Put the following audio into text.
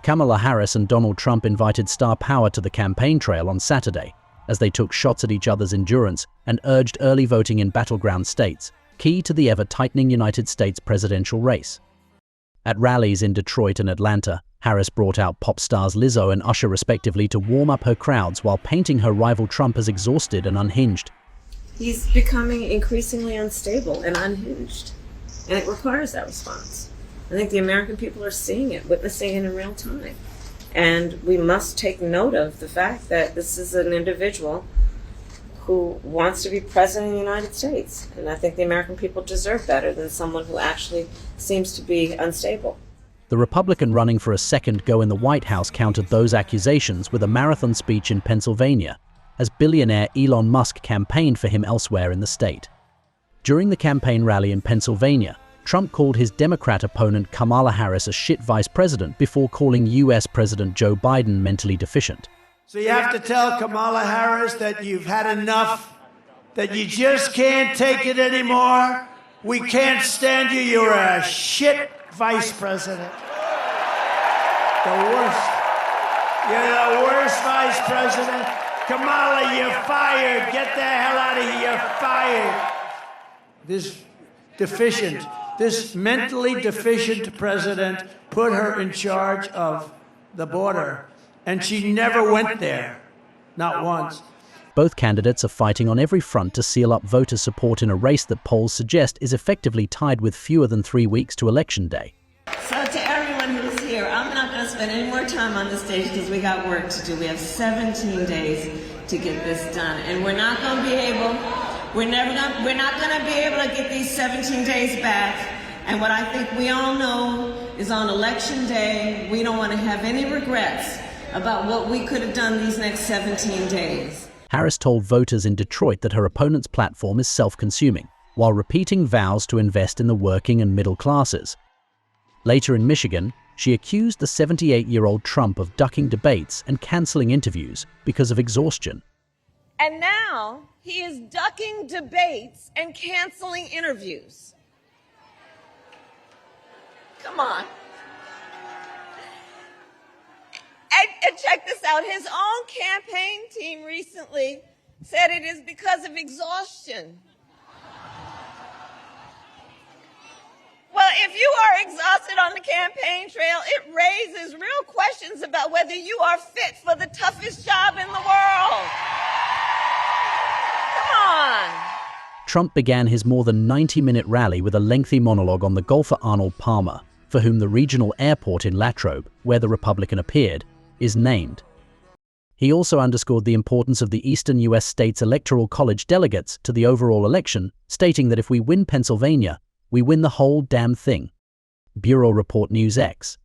Kamala Harris and Donald Trump invited star power to the campaign trail on Saturday, as they took shots at each other's endurance and urged early voting in battleground states, key to the ever-tightening United States presidential race. At rallies in Detroit and Atlanta, Harris brought out pop stars Lizzo and Usher respectively to warm up her crowds while painting her rival Trump as exhausted and unhinged. He's becoming increasingly unstable and unhinged, and it requires that response. I think the American people are seeing it, witnessing it in real time. And we must take note of the fact that this is an individual who wants to be president of the United States. And I think the American people deserve better than someone who actually seems to be unstable. The Republican running for a second go in the White House countered those accusations with a marathon speech in Pennsylvania, as billionaire Elon Musk campaigned for him elsewhere in the state. During the campaign rally in Pennsylvania, Trump called his Democrat opponent Kamala Harris a shit vice president before calling U.S. President Joe Biden mentally deficient. So you have to tell Kamala Harris that you've had enough, that you just can't take it anymore. We can't stand you. You're a shit vice president. The worst. You're the worst vice president. Kamala, you're fired. Get the hell out of here. You're fired. This mentally deficient president put her in charge of the border, and she never went there, not once. Both candidates are fighting on every front to seal up voter support in a race that polls suggest is effectively tied with fewer than 3 weeks to Election Day. So to everyone who's here, I'm not going to spend any more time on the stage because we got work to do. We have 17 days to get this done, and we're not going to be able. We're not going to be able to get these 17 days back. And what I think we all know is on Election Day, we don't want to have any regrets about what we could have done these next 17 days. Harris told voters in Detroit that her opponent's platform is self-consuming, while repeating vows to invest in the working and middle classes. Later in Michigan, she accused the 78-year-old Trump of ducking debates and canceling interviews because of exhaustion. And now he is ducking debates and canceling interviews. Come on. And check this out. His own campaign team recently said it is because of exhaustion. Well, if you are exhausted on the campaign trail, it raises real questions about whether you are fit for the toughest job in the world. Come on. Trump began his more than 90-minute rally with a lengthy monologue on the golfer Arnold Palmer, for whom the regional airport in Latrobe, where the Republican appeared, is named. He also underscored the importance of the eastern U.S. states' electoral college delegates to the overall election, stating that if we win Pennsylvania, we win the whole damn thing. Bureau Report NewsX.